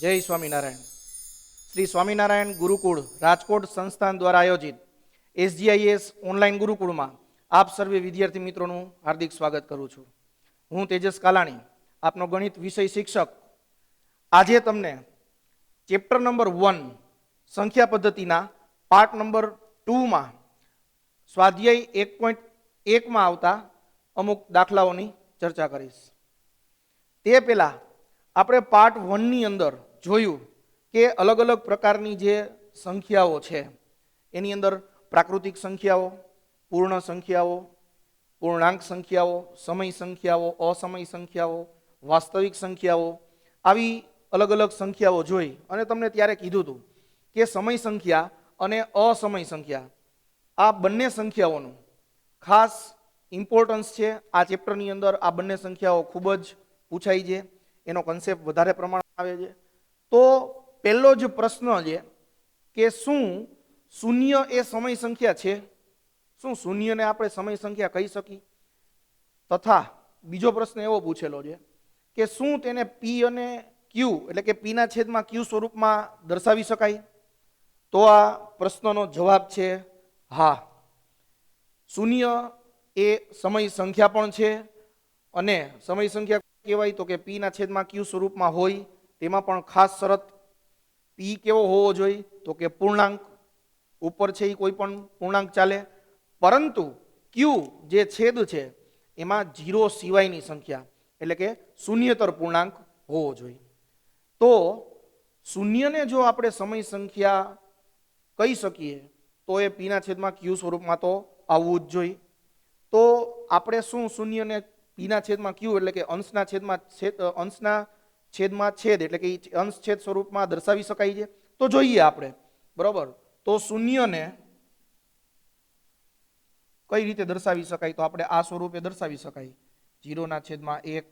જય સ્વામિનારાયણ. શ્રી સ્વામિનારાયણ ગુરુકુળ રાજકોટ સંસ્થાન દ્વારા આયોજિત SGIS ઓનલાઈન ગુરુકુળમાં આપ સર્વે વિદ્યાર્થી મિત્રોનું હાર્દિક સ્વાગત કરું છું. હું તેજસ કાલાણી, આપનો ગણિત વિષય શિક્ષક. આજે તમને ચેપ્ટર નંબર 1 સંખ્યા પદ્ધતિના પાર્ટ નંબર 2માં સ્વાધ્યાય 1.1માં આવતા અમુક દાખલાઓની ચર્ચા કરીશ. તે પહેલા આપણે પાર્ટ 1 ની અંદર જોયું કે અલગ અલગ પ્રકારની જે સંખ્યાઓ છે એની અંદર પ્રાકૃતિક સંખ્યાઓ, પૂર્ણ સંખ્યાઓ, પૂર્ણાંક સંખ્યાઓ, સમય સંખ્યાઓ, અસમય સંખ્યાઓ, વાસ્તવિક સંખ્યાઓ, આવી અલગ અલગ સંખ્યાઓ જોઈ અને તમને ત્યારે કીધું હતું કે સમય સંખ્યા અને અસમય સંખ્યા આ બંને સંખ્યાઓનું ખાસ ઇમ્પોર્ટન્સ છે. આ ચેપ્ટરની અંદર આ બંને સંખ્યાઓ ખૂબ જ પૂછાય છે, એનો કન્સેપ્ટ વધારે પ્રમાણમાં આવે છે. તો પહેલો જ પ્રશ્ન છે કે શું શૂન્ય એ સમય સંખ્યા છે? શું શૂન્યને આપણે સમય સંખ્યા કહી શકીએ? તથા બીજો પ્રશ્ન એવો પૂછેલો છે કે શું તેને પી અને ક્યુ એટલે કે પીના છેદમાં ક્યુ સ્વરૂપમાં દર્શાવી શકાય? તો આ પ્રશ્નનો જવાબ છે હા. શૂન્ય એ સમય સંખ્યા પણ છે અને સમય સંખ્યા કહેવાય તો કે પીના છેદમાં ક્યુ સ્વરૂપમાં હોય. તેમાં પણ ખાસ શરત, પી કેવો હોવો જોઈએ તો કે પૂર્ણાંક. ઉપર છે એ કોઈ પણ પૂર્ણાંક ચાલે, પરંતુ ક્યુ જે છેદ છે એમાં 0 સિવાયની સંખ્યા એટલે કે શૂન્યતર પૂર્ણાંક હોવો જોઈએ. તો શૂન્યને જો આપણે સમય સંખ્યા કહી શકીએ તો એ પીના છેદમાં ક્યુ સ્વરૂપમાં તો આવવું જ જોઈએ. તો આપણે શું શૂન્યને પીના છેદમાં ક્યુ એટલે કે અંશના છેદમાં છેદ એટલે કે અંશ છેદ સ્વરૂપમાં દર્શાવી શકાય છે? તો જોઈએ આપણે. બરોબર, તો શૂન્યને કઈ રીતે દર્શાવી શકાય? તો આપણે આ સ્વરૂપે દર્શાવી શકાય: 0/1,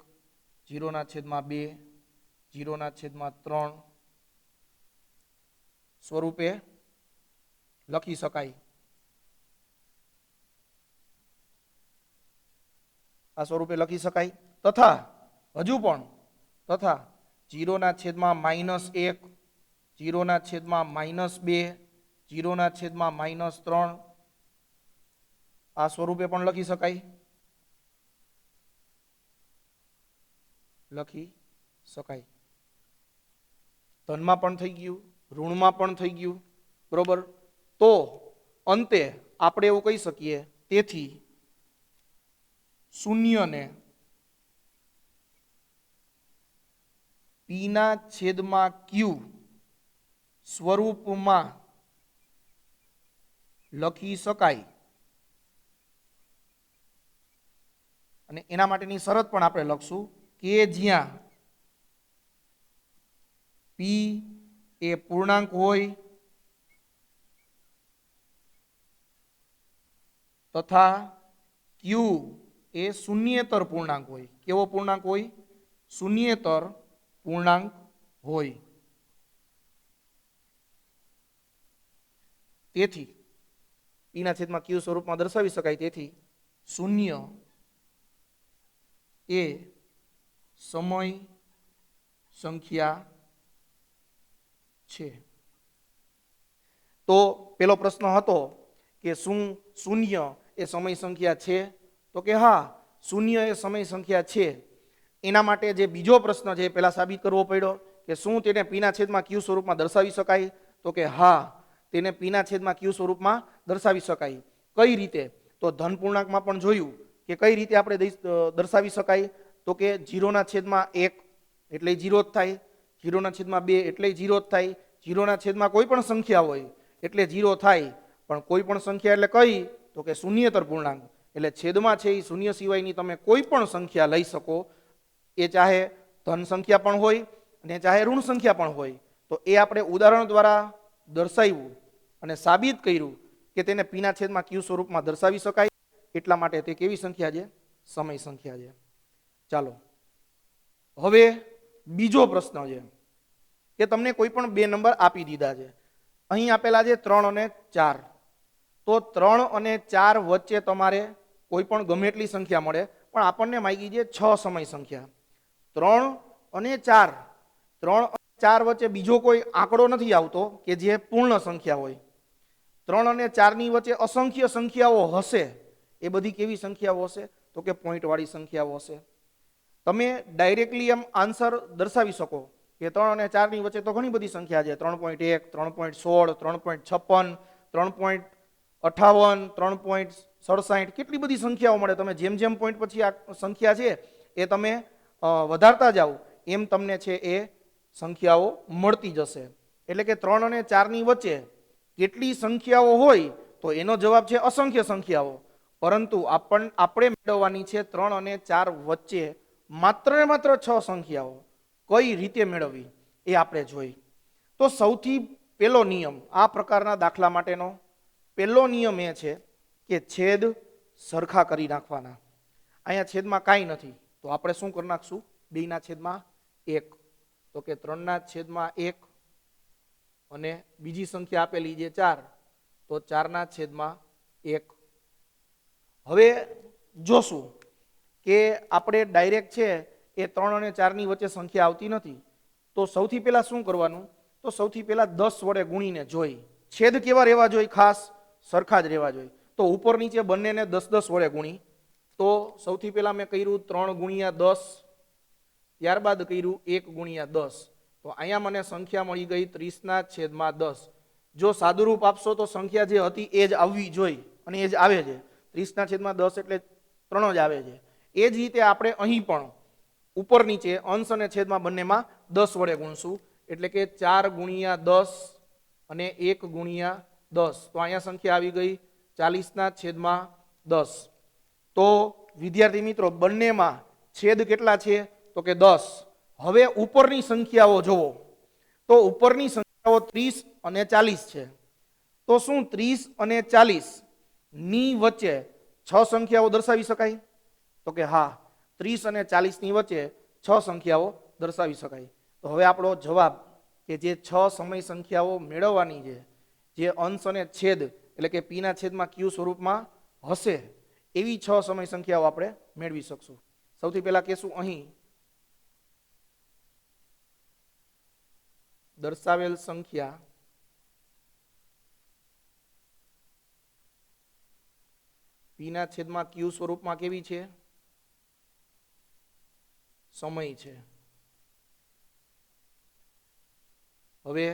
0/2, 0/3 સ્વરૂપે લખી શકાય. આ સ્વરૂપે લખી શકાય. તથા હજુ પણ 0/-1, 0/-2, 0/-3 આ સ્વરૂપે પણ લખી શકાય. ધનમાં પણ થઈ ગયું, ઋણમાં પણ થઈ ગયું. બરોબર, તો અંતે આપણે એવું કહી શકીએ, તેથી શૂન્યને પીના છેદમાં ક્યુ સ્વરૂપમાં લખી શકાય. અને એના માટેની શરત પણ આપણે લખશું કે જ્યાં પી એ પૂર્ણાંક હોય તથા ક્યુ એ શૂન્યેતર પૂર્ણાંક હોય. કેવો પૂર્ણાંક હોય? શૂન્યેતર પૂર્ણાંક હોય. તેથી પીના છેદમાં ક્યુ સ્વરૂપમાં દર્શાવી શકાય. તેથી શૂન્ય એ સમય સંખ્યા છે. તો પેલો પ્રશ્ન હતો કે શું શૂન્ય એ સમય સંખ્યા છે? તો કે હા, શૂન્ય એ સમય સંખ્યા છે. એના માટે જે બીજો પ્રશ્ન છે પેલા સાબિત કરવો પડ્યો કે શું તેને પીના છેદમાં ક્યુ સ્વરૂપમાં દર્શાવી શકાય? તો કે હા, તેને પીના છેદમાં ક્યુ સ્વરૂપમાં દર્શાવી શકાય. કઈ રીતે? તો ધન પૂર્ણાંકમાં પણ જોયું કે કઈ રીતે આપણે દર્શાવી શકાય. તો કે 0/1 એટલે 0 જ થાય, 0/2 એટલે 0 જ થાય, 0/, કોઈ પણ સંખ્યા હોય એટલે 0 થાય. પણ કોઈ પણ સંખ્યા એટલે કઈ? તો કે શૂન્યેતર પૂર્ણાંક. એટલે છેદમાં છે એ શૂન્ય સિવાયની તમે કોઈ પણ સંખ્યા લઈ શકો. એ ચાહે ધન સંખ્યા પણ હોય અને ચાહે ઋણ સંખ્યા પણ હોય. તો એ આપણે ઉદાહરણ દ્વારા દર્શાવ્યું અને સાબિત કર્યું કે તેને પીના છેદમાં ક્યુ સ્વરૂપમાં દર્શાવી શકાય. એટલા માટે તે કેવી સંખ્યા છે? સમય સંખ્યા છે. ચાલો, હવે બીજો પ્રશ્ન છે કે તમને કોઈ પણ બે નંબર આપી દીધા છે. અહીં આપેલા છે 3 અને 4. તો 3 અને 4 વચ્ચે તમારે કોઈ પણ ગમે એટલી સંખ્યા મળે, પણ આપણને માંગી છે 6 સમય સંખ્યા. 3 અને 4 4 વચ્ચે બીજો કોઈ આંકડો નથી આવતો કે જે પૂર્ણ સંખ્યા હોય. 3 અને 4 ની વચ્ચે અસંખ્ય સંખ્યાઓ હશે. એ બધી કેવી સંખ્યાઓ હશે? તો કે પોઈન્ટ વાળી સંખ્યાઓ હશે. તમે ડાયરેક્ટલી એમ આન્સર દર્શાવી શકો કે 3 અને 4 ની વચ્ચે તો ઘણી બધી સંખ્યા છે. 3.1, 3.16, 3.56, 3.58, 3.67, કેટલી બધી સંખ્યાઓ મળે. તમે જેમ જેમ પોઈન્ટ પછી આ સંખ્યા છે એ તમે વધારતા જાઓ એમ તમને છે એ સંખ્યાઓ મળતી જશે. એટલે કે 3 અને 4 ની વચ્ચે કેટલી સંખ્યાઓ હોય તો એનો જવાબ છે અસંખ્ય સંખ્યાઓ. પરંતુ આપણે મેળવવાની છે 3 અને 4 વચ્ચે માત્ર ને માત્ર 6 સંખ્યાઓ. કઈ રીતે મેળવવી એ આપણે જોઈ. તો સૌથી પહેલો નિયમ આ પ્રકારના દાખલા માટેનો પહેલો નિયમ એ છે કે છેદ સરખા કરી નાખવાના. અહીંયા છેદમાં કાંઈ નથી તો આપણે શું કરી નાખશું? 2 ના છેદમાં 1. તો કે 3 ના છેદમાં 1 અને બીજી સંખ્યા આપેલી છે 4 તો 4 ના છેદમાં 1. હવે જોશું કે આપણે ડાયરેક્ટ છે એ 3 અને 4 ની વચ્ચે સંખ્યા આવતી નથી. તો સૌથી પહેલા શું કરવાનું? તો સૌથી પહેલા 10 વડે ગુણીને જોઈ. છેદ કેવા રહેવા જોઈએ? ખાસ સરખા જ રહેવા જોઈએ. તો ઉપર નીચે બંનેને 10 10 વડે ગુણી. તો સૌથી પહેલા મેં કર્યું 3 ગુણ્યા 10, ત્યારબાદ કર્યું 1 ગુણ્યા 10. તો અહીંયા મને સંખ્યા મળી ગઈ 30 ના છેદમાં 10. જો સાદુરૂપ આપશો તો સંખ્યા જે હતી એ જ આવવી જોઈએ અને એ જ આવે છે. 30 ના છેદમાં 10 એટલે 3 જ આવે છે. એ જ રીતે આપણે અહીં પણ ઉપર નીચે અંશ અને છેદમાં બંનેમાં 10 વડે ગુણશું. એટલે કે 4 ગુણ્યા 10 અને 1 ગુણ્યા 10. તો અહીંયા સંખ્યા આવી ગઈ 40 ના છેદમાં 10. તો વિદ્યાર્થી મિત્રો બંનેમાં છેદ કેટલા છે? તો કે 10. હવે ઉપરની સંખ્યાઓ જુઓ તો ઉપરની સંખ્યાઓ 30 અને 40 છે. તો શું 30 અને 40 ની વચ્ચે 6 સંખ્યાઓ દર્શાવી શકાય? તો કે હા, 30 અને 40 ની વચ્ચે 6 સંખ્યાઓ દર્શાવી શકાય. તો હવે આપણો જવાબ કે જે 6 સમય સંખ્યાઓ મેળવવાની છે, જે અંશ અને છેદ એટલે કે p ના છેદમાં q સ્વરૂપમાં હશે એવી 6 સમય સંખ્યાઓ આપણે મેળવી શકશું. સૌથી પહેલા કહેશું અહીં દર્શાવેલ સંખ્યા p ના છેદમાં q સ્વરૂપમાં કેવી છે? સમય છે. હવે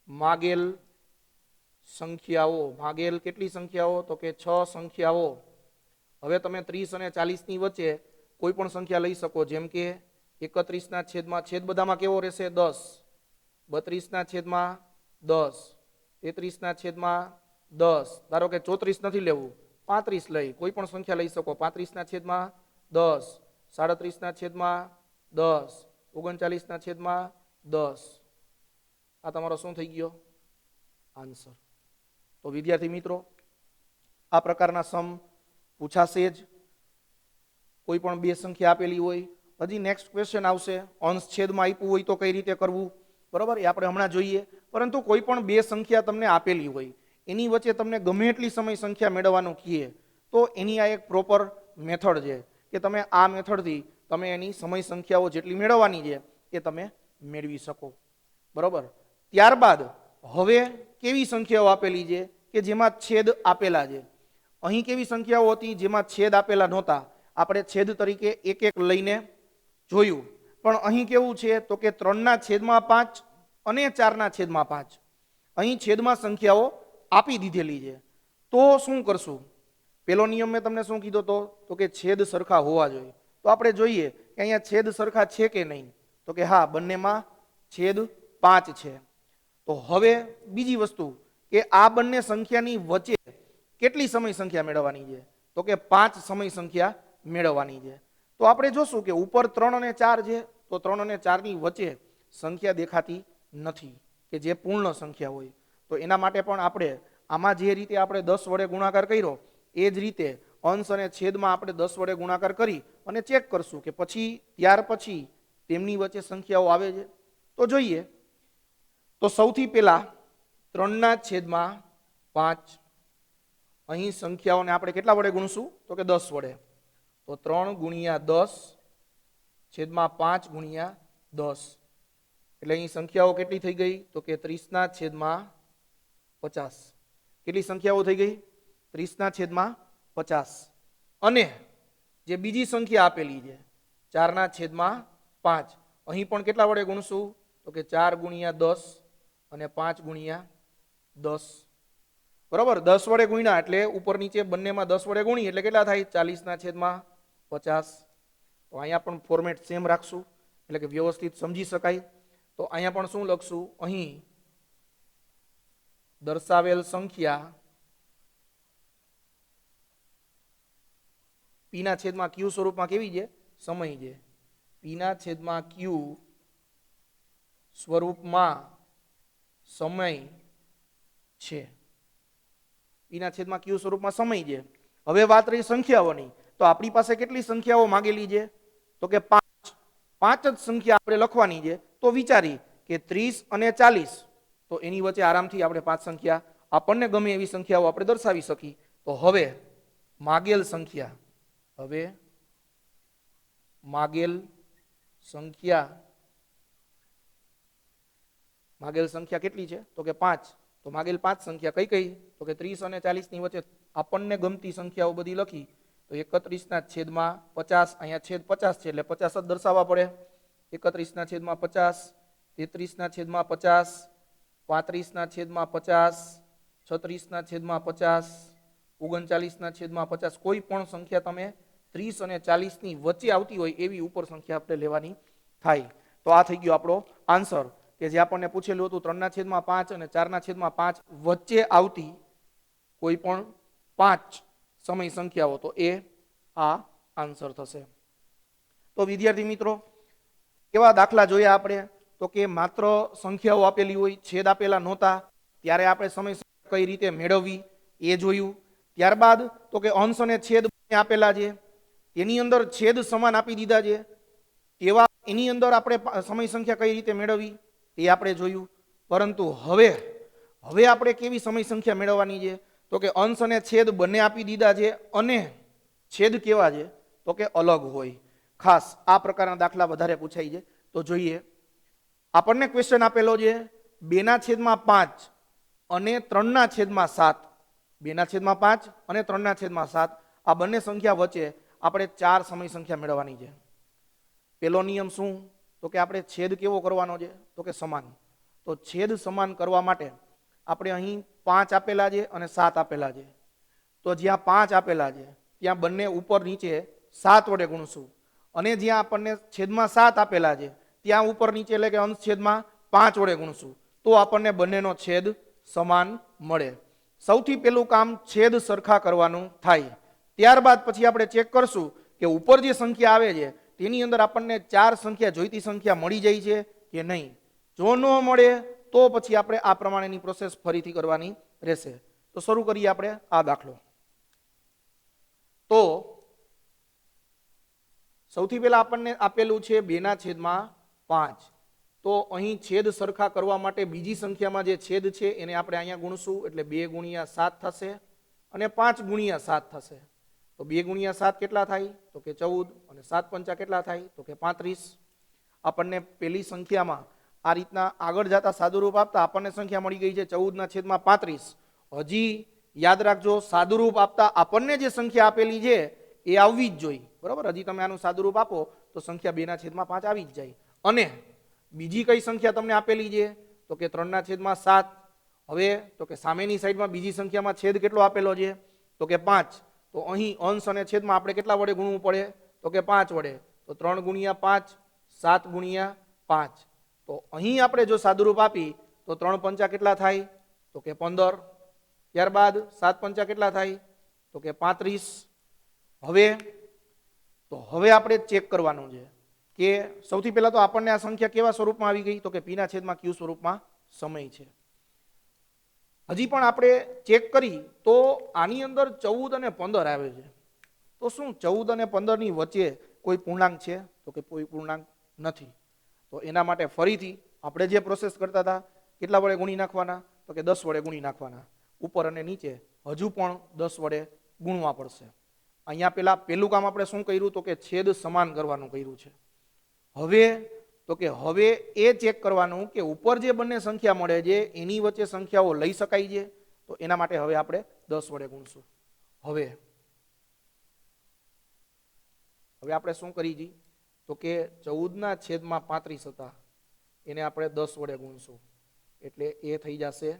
માગેલ સંખ્યાઓ, માગેલ કેટલી સંખ્યાઓ? તો કે 6 સંખ્યાઓ. હવે તમે 30 અને 40 ની વચ્ચે કોઈ પણ સંખ્યા લઈ શકો. જેમ કે 31 ના છેદમાં છેદ બધામાં કેવો રહેશે? 10. 32 ના છેદમાં 10. 33 ના છેદમાં 10. ધારો કે 34 નથી લેવું, 35 લઈ કોઈ પણ સંખ્યા લઈ શકો. 35 ના છેદમાં 10. 37 ના છેદમાં 10. 39 ના છેદમાં 10. આ તમારો શું થઈ ગયો? આન્સર. તો વિદ્યાર્થી મિત્રો આ પ્રકારના સમ પૂછાશે જ. કોઈ પણ બે સંખ્યા આપેલી હોય. હજી નેક્સ્ટ ક્વેશ્ચન આવશે, અંશ છેદમાં આપ્યું હોય તો કઈ રીતે કરવું, બરાબર, એ આપણે હમણાં જોઈએ. પરંતુ કોઈ પણ બે સંખ્યા તમને આપેલી હોય, એની વચ્ચે તમને ગમે એટલી સમય સંખ્યા મેળવવાનું કહીએ તો એની આ એક પ્રોપર મેથડ છે કે તમે આ મેથડથી તમે એની સમય સંખ્યાઓ જેટલી મેળવવાની છે એ તમે મેળવી શકો. બરાબર. ત્યારબાદ હવે કેવી સંખ્યાઓ આપેલી છે કે જેમાં છેદ આપેલા છે? અહીં કેવી સંખ્યાઓ હતી જેમાં છેદ આપેલા નહોતા? આપણે છેદ તરીકે એક એક લઈને જોયું. પણ અહીં કેવું છે? તો કે 3 ના છેદમાં 5 અને 4 ના છેદમાં 5. અહીં છેદમાં સંખ્યાઓ આપી દીધેલી છે. તો શું કરશું? પેલો નિયમ મેં તમને શું કીધો હતો? તો કે છેદ સરખા હોવા જોઈએ. તો આપણે જોઈએ કે અહીંયા છેદ સરખા છે કે નહીં. તો કે હા, બંનેમાં છેદ 5 છે. તો હવે બીજી વસ્તુ કે આ બંને સંખ્યાની વચ્ચે કેટલી સમય સંખ્યા મેળવવાની છે? તો કે 5 સમય સંખ્યા મેળવવાની છે. તો આપણે જોશું કે ઉપર 3 અને 4 છે તો 3 અને 4 ની વચ્ચે સંખ્યા દેખાતી નથી કે જે પૂર્ણ સંખ્યા હોય. તો એના માટે પણ આપણે આમાં જે રીતે આપણે 10 વડે ગુણાકાર કર્યો એ જ રીતે અંશ અને છેદમાં આપણે 10 વડે ગુણાકાર કરી અને ચેક કરશું કે પછી ત્યાર પછી તેમની વચ્ચે સંખ્યાઓ આવે છે. તો જોઈએ. તો સૌથી પહેલા 3 ના છેદમાં 5. અહીં સંખ્યાઓને આપણે કેટલા વડે ગુણશું? તો કે 10 વડે. તો 3 ગુણ્યા 10 છેદમાં 5 ગુણ્યા 10 એટલે અહીં સંખ્યાઓ કેટલી થઈ ગઈ તો કે 30/50. કેટલી સંખ્યાઓ થઈ ગઈ 30/50. અને જે બીજી સંખ્યા આપેલી છે 4/5 અહીં પણ કેટલા વડે ગુણશું તો કે 4 × 10 અને 5 × 10. બરાબર 10 વડે ગુણ્યા એટલે ઉપર નીચે બંનેમાં 10 વડે ગુણી એટલે કેટલા થાય 40/50. તો અહીંયા પણ ફોર્મેટ સેમ રાખશું એટલે કે વ્યવસ્થિત સમજી શકાય. તો અહીંયા પણ શું લખશું અહીં દર્શાવેલ સંખ્યા પીના છેદમાં ક્યુ સ્વરૂપમાં કેવી છે સમય છે. પીના છેદમાં ક્યુ સ્વરૂપમાં સમય છે. પીના છેદમાં ક્યુ સ્વરૂપમાં સમય છે. હવે વાત રહી સંખ્યાઓની. તો આપણી પાસે કેટલી સંખ્યાઓ માંગેલી છે તો કે 5. 5 જ સંખ્યા આપણે લખવાની છે. તો વિચારી કે 30 અને 40 તો એની વચ્ચે આરામથી આપણે 5 સંખ્યા આપણને ગમે એવી સંખ્યાઓ આપણે દર્શાવી શકીએ. તો હવે માગેલ સંખ્યા કેટલી છે તો કે 5. તો માગેલ 5 સંખ્યા કઈ કઈ તો કે 30 અને 40 ની વચ્ચે આપણને ગમતી સંખ્યાઓ બધી લખી. તો 31/50 અહીંયા છેદ 50 છે એટલે 50 જ દર્શાવવા પડે. 31/50, 33/50, 35/50, 36/50, 39/50. કોઈ પણ સંખ્યા તમે 30 અને 40 ની વચ્ચે આવતી હોય એવી ઉપર સંખ્યા આપણે લેવાની થાય. તો આ થઈ ગયો આપણો આન્સર કે જે આપણને પૂછેલું હતું 3/5 અને 4/5 વચ્ચે આવતી કોઈ પણ 5 સમય સંખ્યાઓ. તો એ આ આન્સર થશે. તો વિદ્યાર્થી મિત્રો કેવા દાખલા જોયા આપણે તો કે માત્ર સંખ્યાઓ આપેલી હોય છેદ આપેલા નહોતા ત્યારે આપણે સમય કઈ રીતે મેળવવી એ જોયું. ત્યારબાદ તો કે અંશ અને છેદ આપેલા છે તેની અંદર છેદ સમાન આપી દીધા છે તેવા એની અંદર આપણે સમય સંખ્યા કઈ રીતે મેળવવી એ આપણે જોયું. પરંતુ હવે આપણે કેવી સમય સંખ્યા મેળવવાની છે તો કે અંશ અને છેદ બંને આપી દીધા છે અને છેદ કેવા છે તો કે અલગ હોય. ખાસ આ પ્રકારના દાખલા વધારે પૂછાય છે. તો જોઈએ આપણને ક્વેશ્ચન આપેલો છે 2/5 અને 3/7. 2/5 અને 3/7 આ બંને સંખ્યા વચ્ચે આપણે 4 સમય સંખ્યા મેળવવાની છે. પેલો નિયમ શું તો કે આપણે છેદ કેવો કરવાનો છે તો કે સમાન. તો છેદ સમાન કરવા માટે આપણે અહીં 5 આપેલા છે અને 7 આપેલા છે. તો જ્યાં 5 આપેલા છે ત્યાં બંને ઉપર નીચે 7 વડે ગુણશું અને જ્યાં આપણને છેદમાં 7 આપેલા છે ત્યાં ઉપર નીચે એટલે કે અંશ છેદમાં 5 વડે ગુણશું તો આપણને બંનેનો છેદ સમાન મળે. સૌથી પહેલું કામ છેદ સરખા કરવાનું થાય. ત્યારબાદ પછી આપણે ચેક કરશું કે ઉપર જે સંખ્યા આવે છે તેની અંદર આપણને 4 સંખ્યા જોઈતી સંખ્યા મળી જાય છે કે નહીં. જો ન મળે તો પછી આપણે આ પ્રમાણેની પ્રોસેસ ફરીથી કરવાની રહેશે. તો શરૂ કરીએ આપણે આ દાખલો. તો સૌથી પહેલા આપણને આપેલું છે 2/5. તો અહીં છેદ સરખા કરવા માટે બીજી સંખ્યામાં જે છેદ છે એને આપણે અહીંયા ગુણશું એટલે 2 × 7 થશે અને 5 × 7 થશે. તો 2 × 7 કેટલા થાય તો કે 14 અને 7×5 કેટલા થાય તો કે 35. આપણને પેલી સંખ્યામાં આ રીતના આગળ જતા સાદુરૂપ આપતા આપણને સંખ્યા મળી ગઈ છે 14/35. હજી યાદ રાખજો સાદુરૂપ આપતા આપણને જે સંખ્યા આપેલી છે એ આવવી જ જોઈએ. બરાબર હજી તમે આનું સાદુરૂપ આપો તો સંખ્યા 2/5 આવી જ જાય. અને બીજી કઈ સંખ્યા તમને આપેલી છે તો કે 3/7. હવે તો કે સામેની સાઈડમાં બીજી સંખ્યામાં છેદ કેટલો આપેલો છે તો કે 5. તો અહીં અંશ અને છેદમાં આપણે કેટલા વડે ગુણવું પડે તો કે 5 વડે. તો 3 × 5 7 × 5. તો અહીં આપણે જો સાદુરૂપ આપી તો 3×5 કેટલા થાય તો કે 15. ત્યારબાદ 7×5 કેટલા થાય તો કે 35. હવે આપણે ચેક કરવાનું છે કે સૌથી પહેલા તો આપણને આ સંખ્યા કેવા સ્વરૂપમાં આવી ગઈ તો કે પીના છેદમાં ક્યુ સ્વરૂપમાં સમય છે. હજી પણ આપણે ચેક કરી તો આની અંદર 14 અને 15 આવે છે. તો શું 14 અને 15 ની વચ્ચે કોઈ પૂર્ણાંક છે તો કે કોઈ પૂર્ણાંક નથી. તો એના માટે ફરીથી આપણે જે પ્રોસેસ કરતા હતા કેટલા વડે ગુણી નાખવાના તો કે 10 વડે ગુણી નાખવાના. ઉપર અને નીચે હજુ પણ 10 વડે ગુણવા પડશે. અહીંયા પેલું કામ આપણે શું કર્યું તો કે છેદ સમાન કરવાનું કર્યું છે. હવે તો કે હવે એ ચેક કરવાનું કે ઉપર જે બંને સંખ્યા મળે છે એની વચ્ચે સંખ્યાઓ લઈ શકાય છે. તો એના માટે હવે આપણે 10 વડે ગુણશું. હવે આપણે શું કરી જી તો કે 14/35 હતા એને આપણે 10 વડે ગુણશું એટલે એ થઈ જશે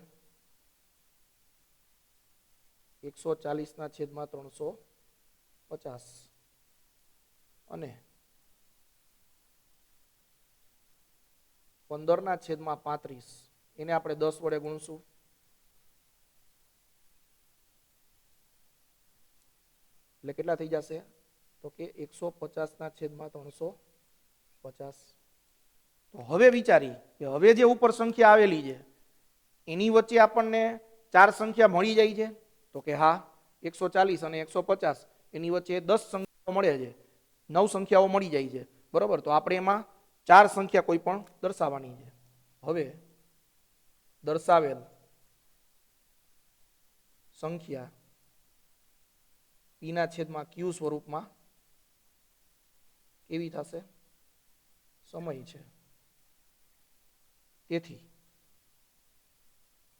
140/350 અને 15/35 એને આપણે 10 વડે ગુણશું એટલે કેટલા થઈ જશે તો કે 150/350. તો હવે વિચારી કે હવે જે ઉપર સંખ્યા આવેલી છે એની વચ્ચે આપણને 4 સંખ્યા મળી જાય છે તો કે હા 140 અને 150 એની વચ્ચે 10 સંખ્યાઓ મળે છે, 9 સંખ્યાઓ મળી જાય છે બરોબર. તો આપણે એમાં 4 સંખ્યા કોઈ પણ દર્શાવવાની છે. હવે દર્શાવેલ સંખ્યા પીના છેદમાં ક્યુ સ્વરૂપમાં કેવી થશે? સમય છે. તેથી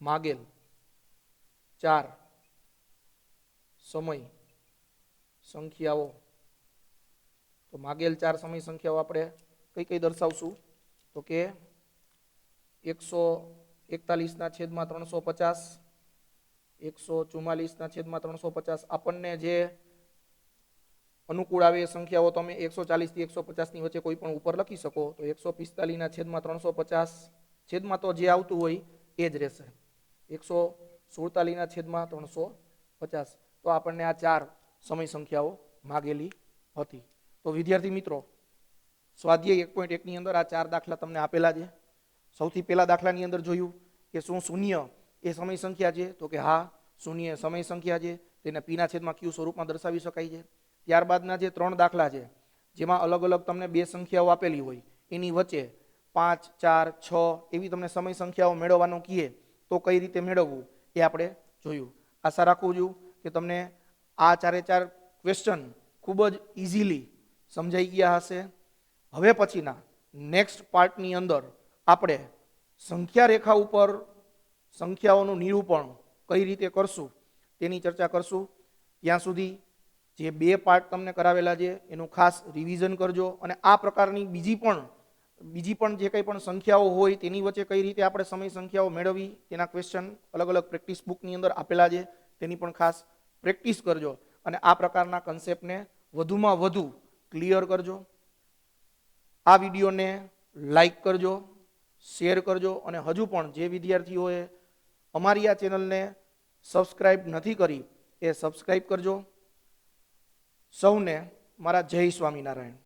માગેલ 4 સમય સંખ્યાઓ, તો માગેલ 4 સમય સંખ્યાઓ આપણે કઈ કઈ દર્શાવશું તો કે 141/350, 144/350 આપણને જે અનુકૂળ આવે એ સંખ્યાઓ તમે 140 થી 150 ની વચ્ચે કોઈ પણ ઉપર લખી શકો. તો 145/350 છેદમાં તો જે આવતું હોય એ જ રહેશે. 147/350 તો આપણને આ 4 સમય સંખ્યાઓ માગેલી હતી. તો વિદ્યાર્થી મિત્રો, સ્વાધ્યાય 1.1 ની અંદર આ 4 દાખલા તમને આપેલા છે. સૌથી પહેલા દાખલાની અંદર જોયું કે શું શૂન્ય એ સમય સંખ્યા છે તો કે હા શૂન્ય સમય સંખ્યા છે, તેને પીના છેદમાં ક્યુ સ્વરૂપમાં દર્શાવી શકાય છે. ત્યારબાદના જે 3 દાખલા છે જેમાં અલગ અલગ તમને 2 સંખ્યાઓ આપેલી હોય એની વચ્ચે 5, 4, 6 એવી તમને સમય સંખ્યાઓ મેળવવાનું કહીએ તો કઈ રીતે મેળવવું એ આપણે જોયું. આશા રાખું છું કે તમને આ 4 ક્વેશ્ચન ખૂબ જ ઇઝીલી સમજાઈ ગયા હશે. હવે પછીના નેક્સ્ટ પાર્ટની અંદર આપણે સંખ્યા રેખા ઉપર સંખ્યાઓનું નિરૂપણ કઈ રીતે કરશું તેની ચર્ચા કરશું. ત્યાં સુધી જે 2 પાર્ટ તમને કરાવેલા છે એનું ખાસ રિવિઝન કરજો અને આ પ્રકારની બીજી પણ જે કંઈ પણ સંખ્યાઓ હોય તેની વચ્ચે કઈ રીતે આપણે સમય સંખ્યાઓ મેળવવી તેના ક્વેશ્ચન અલગ અલગ પ્રેક્ટિસ બુકની અંદર આપેલા છે, તેની પણ ખાસ પ્રેક્ટિસ કરજો અને આ પ્રકારના કન્સેપ્ટને વધુમાં વધુ ક્લિયર કરજો. આ વિડીયોને લાઈક કરજો, શેર કરજો અને હજુ પણ જે વિદ્યાર્થીઓએ અમારી આ ચેનલને સબસ્ક્રાઇબ નથી કરી એ સબસ્ક્રાઇબ કરજો. સૌને મારા જય સ્વામિનારાયણ.